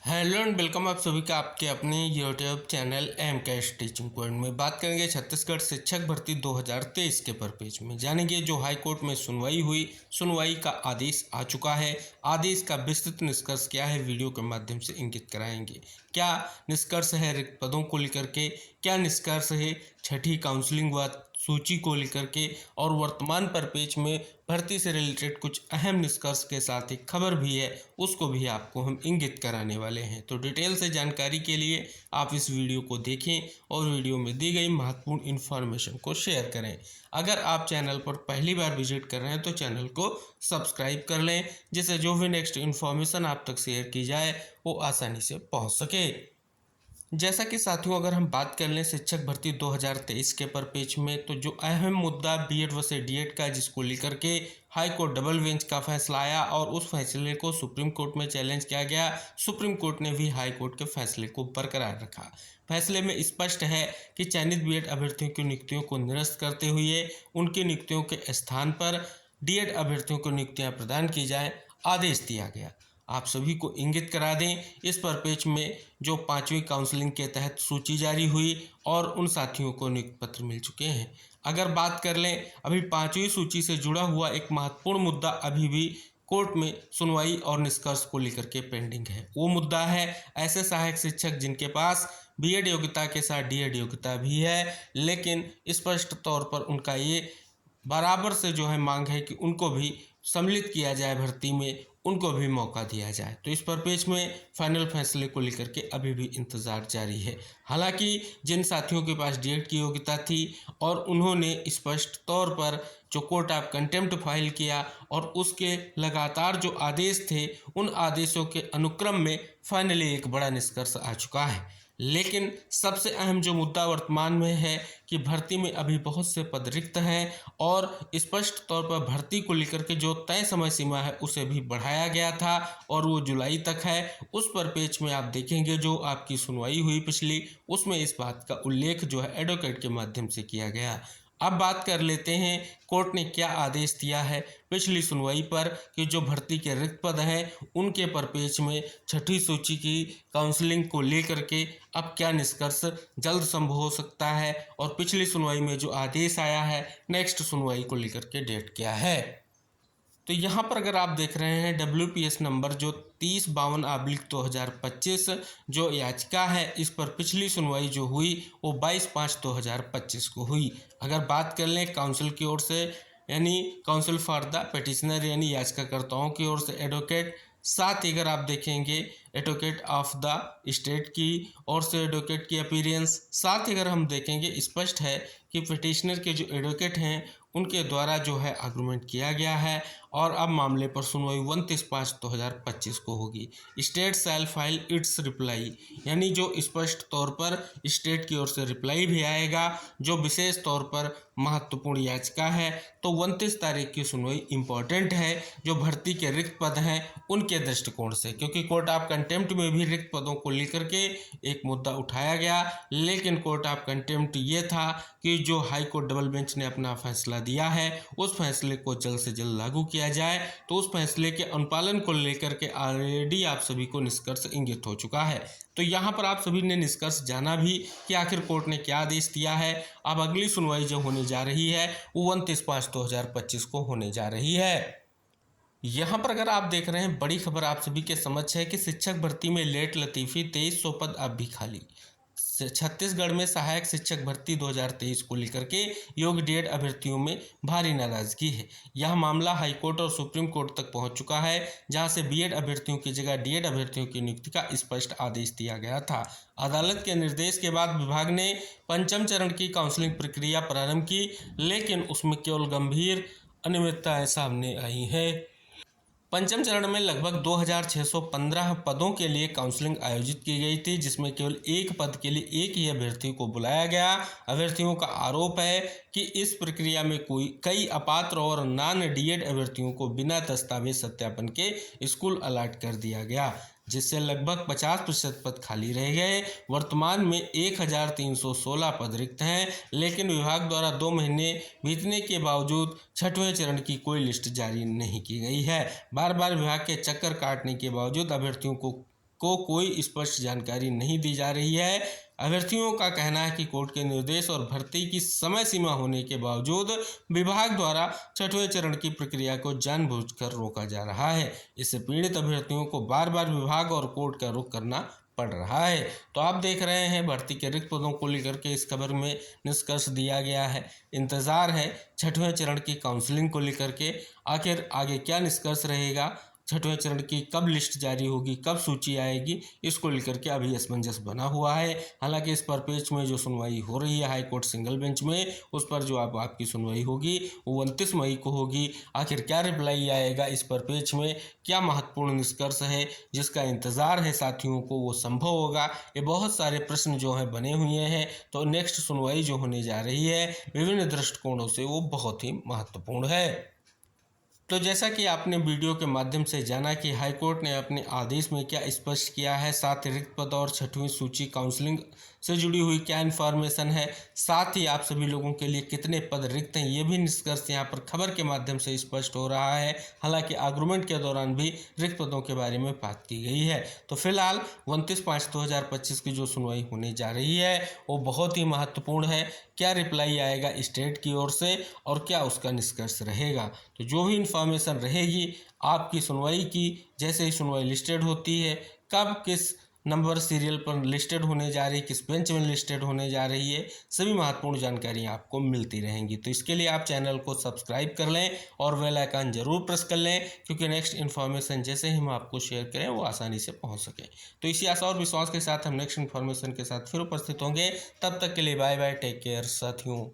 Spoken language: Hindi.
हेलो एंड वेलकम आप सभी का आपके अपने YouTube channel M cash teaching point में। बात करेंगे छत्तीसगढ़ शिक्षक भर्ती 2023 के पेज में। जानेंगे जो हाई कोर्ट में सुनवाई हुई, सुनवाई का आदेश आ चुका है। आदेश का विस्तृत निष्कर्ष क्या है, वीडियो के माध्यम से इंगित कराएंगे। क्या निष्कर्ष है रिक्त पदों को लेकर के, क्या निष्कर्ष है छठी काउंसलिंग व सूची को लेकर के, और वर्तमान परिपेज में भर्ती से रिलेटेड कुछ अहम निष्कर्ष के साथ एक खबर भी है, उसको भी आपको हम इंगित कराने वाले हैं। तो डिटेल से जानकारी के लिए आप इस वीडियो को देखें और वीडियो में दी गई महत्वपूर्ण इन्फॉर्मेशन को शेयर करें। अगर आप चैनल पर पहली बार विजिट कर रहे हैं तो चैनल को सब्सक्राइब कर लें, जिससे जो भी नेक्स्ट इन्फॉर्मेशन आप तक शेयर की जाए वो आसानी से पहुंच सके। जैसा कि साथियों, अगर हम बात कर लें शिक्षक भर्ती 2023 के पेज में, तो जो अहम मुद्दा बीएड व डीएड का, जिसको लेकर के हाई कोर्ट डबल बेंच का फैसला आया और उस फैसले को सुप्रीम कोर्ट में चैलेंज किया गया। सुप्रीम कोर्ट ने भी हाई कोर्ट के फैसले को बरकरार रखा। फैसले में स्पष्ट है कि चयनित बीएड अभ्यर्थियों की नियुक्तियों को निरस्त करते हुए उनकी नियुक्तियों के स्थान पर डीएड अभ्यर्थियों को नियुक्तियां प्रदान की जाए, आदेश दिया गया। आप सभी को इंगित करा दें, इस पेज में जो 5वीं काउंसलिंग के तहत सूची जारी हुई और उन साथियों को नियुक्ति पत्र मिल चुके हैं। अगर बात कर लें, अभी 5वीं सूची से जुड़ा हुआ एक महत्वपूर्ण मुद्दा अभी भी कोर्ट में सुनवाई और निष्कर्ष को लेकर के पेंडिंग है। वो मुद्दा है ऐसे सहायक शिक्षक जिनके पास बीएड योग्यता के साथ डीएड योग्यता भी है, लेकिन स्पष्ट तौर पर उनका ये बराबर से जो है मांग है कि उनको भी सम्मिलित किया जाए भर्ती में, उनको भी मौका दिया जाए। तो इस पेज में फाइनल फैसले को लेकर के अभी भी इंतज़ार जारी है। हालांकि जिन साथियों के पास डीएड की योग्यता थी और उन्होंने स्पष्ट तौर पर जो कोर्ट ऑफ कंटेम्प्ट फाइल किया और उसके लगातार जो आदेश थे, उन आदेशों के अनुक्रम में फाइनली एक बड़ा निष्कर्ष आ चुका है। लेकिन सबसे अहम जो मुद्दा वर्तमान में है कि भर्ती में अभी बहुत से पद रिक्त हैं और स्पष्ट तौर पर भर्ती को लेकर के जो तय समय सीमा है उसे भी बढ़ाया गया था और वो जुलाई तक है। उस पेज में आप देखेंगे जो आपकी सुनवाई हुई पिछली, उसमें इस बात का उल्लेख जो है एडवोकेट के माध्यम से किया गया। अब बात कर लेते हैं कोर्ट ने क्या आदेश दिया है पिछली सुनवाई पर कि जो भर्ती के रिक्त पद हैं उनके पेज में छठी सूची की काउंसलिंग को लेकर के अब क्या निष्कर्ष जल्द संभव हो सकता है, और पिछली सुनवाई में जो आदेश आया है नेक्स्ट सुनवाई को लेकर के डेट क्या है। तो यहाँ पर अगर आप देख रहे हैं WPS नंबर जो 3052/2025 जो याचिका है, इस पर पिछली सुनवाई जो हुई वो 22/5/2025 को हुई। अगर बात कर लें काउंसिल की ओर से, यानी काउंसिल फॉर द पिटिशनर यानी याचिकाकर्ताओं की ओर से एडवोकेट, साथ ही अगर आप देखेंगे एडवोकेट ऑफ द स्टेट की ओर से एडवोकेट की अपीयरेंस, साथ ही अगर हम देखेंगे स्पष्ट है कि पिटिशनर के जो एडवोकेट हैं उनके द्वारा जो है आर्गूमेंट किया गया है और अब मामले पर सुनवाई 29/5/2025 को होगी। State shall file it's reply, यानी जो स्पष्ट तौर पर स्टेट की ओर से रिप्लाई भी आएगा जो विशेष तौर पर महत्वपूर्ण याचिका है। तो 29 तारीख की सुनवाई इम्पॉर्टेंट है जो भर्ती के रिक्त पद हैं उनके दृष्टिकोण से, क्योंकि कोर्ट ऑफ कंटेम्प्ट में भी रिक्त पदों को लेकर के एक मुद्दा उठाया गया, लेकिन कोर्ट ऑफ कंटेम्प्ट ये था कि जो हाई कोर्ट डबल बेंच ने अपना फैसला दिया है उस फैसले को जल्द से जल्द लागू किया जाए। तो उस फैसले के अनुपालन को लेकर के ऑलरेडी आप सभी को निष्कर्ष इंगित हो चुका है। तो यहाँ पर आप सभी ने निष्कर्ष जाना भी कि आखिर कोर्ट ने क्या आदेश दिया है। अब अगली सुनवाई जो होने जा रही है वो 29/5/2025 को होने जा रही है। यहाँ पर अगर आप देख रहे हैं बड़ी खबर आप सभी के समक्ष है कि शिक्षक भर्ती में लेट लतीफ़ी 2300 पद अब भी खाली। छत्तीसगढ़ में सहायक शिक्षक भर्ती 2023 को लेकर के योग्य डीएड अभ्यर्थियों में भारी नाराजगी है। यह मामला हाईकोर्ट और सुप्रीम कोर्ट तक पहुंच चुका है, जहां से बीएड अभ्यर्थियों की जगह डीएड अभ्यर्थियों की नियुक्ति का स्पष्ट आदेश दिया गया था। अदालत के निर्देश के बाद विभाग ने पंचम चरण की काउंसलिंग प्रक्रिया प्रारंभ की, लेकिन उसमें केवल गंभीर अनियमितताएं सामने आई हैं। पंचम चरण में लगभग 2615 पदों के लिए काउंसलिंग आयोजित की गई थी, जिसमें केवल एक पद के लिए एक ही अभ्यर्थी को बुलाया गया। अभ्यर्थियों का आरोप है कि इस प्रक्रिया में कई अपात्र और नॉन डीएड अभ्यर्थियों को बिना दस्तावेज सत्यापन के स्कूल अलॉट कर दिया गया, जिससे लगभग 50% पद खाली रह गए। वर्तमान में 1316 पद रिक्त हैं, लेकिन विभाग द्वारा 2 महीने बीतने के बावजूद छठवें चरण की कोई लिस्ट जारी नहीं की गई है। बार बार विभाग के चक्कर काटने के बावजूद अभ्यर्थियों को को कोई स्पष्ट जानकारी नहीं दी जा रही है। अभ्यर्थियों का कहना है कि कोर्ट के निर्देश और भर्ती की समय सीमा होने के बावजूद विभाग द्वारा छठवें चरण की प्रक्रिया को जानबूझकर रोका जा रहा है। इससे पीड़ित अभ्यर्थियों को बार बार विभाग और कोर्ट का रुख करना पड़ रहा है। तो आप देख रहे हैं भर्ती के रिक्त पदों को लेकर के इस खबर में निष्कर्ष दिया गया है। इंतजार है छठवें चरण की काउंसलिंग को लेकर के, आखिर आगे क्या निष्कर्ष रहेगा, छठवें चरण की कब लिस्ट जारी होगी, कब सूची आएगी, इसको लेकर के अभी असमंजस बना हुआ है। हालांकि इस पर पेच में जो सुनवाई हो रही है हाईकोर्ट सिंगल बेंच में, उस पर जो अब आपकी सुनवाई होगी वो 29 मई को होगी। आखिर क्या रिप्लाई आएगा इस पर पेच में, क्या महत्वपूर्ण निष्कर्ष है जिसका इंतजार है साथियों को, वो संभव होगा। ये बहुत सारे प्रश्न जो हैं बने हुए हैं। तो नेक्स्ट सुनवाई जो होने जा रही है विभिन्न दृष्टिकोणों से वो बहुत ही महत्वपूर्ण है। तो जैसा कि आपने वीडियो के माध्यम से जाना कि हाईकोर्ट ने अपने आदेश में क्या स्पष्ट किया है, साथ ही रिक्त पद और छठवीं सूची काउंसलिंग से जुड़ी हुई क्या इन्फॉर्मेशन है, साथ ही आप सभी लोगों के लिए कितने पद रिक्त हैं, ये भी निष्कर्ष यहाँ पर खबर के माध्यम से स्पष्ट हो रहा है। हालांकि आर्गुमेंट के दौरान भी रिक्त पदों के बारे में बात की गई है। तो फिलहाल 29/5/2025 की जो सुनवाई होने जा रही है वो बहुत ही महत्वपूर्ण है। क्या रिप्लाई आएगा स्टेट की ओर से और क्या उसका निष्कर्ष रहेगा, तो जो भी इन्फॉर्मेशन रहेगी आपकी सुनवाई की, जैसे ही सुनवाई लिस्टेड होती है, कब किस नंबर सीरियल पर लिस्टेड होने जा रही है, किस बेंच में लिस्टेड होने जा रही है, सभी महत्वपूर्ण जानकारी आपको मिलती रहेंगी। तो इसके लिए आप चैनल को सब्सक्राइब कर लें और बेल आइकन जरूर प्रेस कर लें, क्योंकि नेक्स्ट इन्फॉर्मेशन जैसे ही हम आपको शेयर करें वो आसानी से पहुंच सके। तो इसी आशा और विश्वास के साथ हम नेक्स्ट इन्फॉर्मेशन के साथ फिर उपस्थित होंगे। तब तक के लिए बाय बाय, टेक केयर साथियों।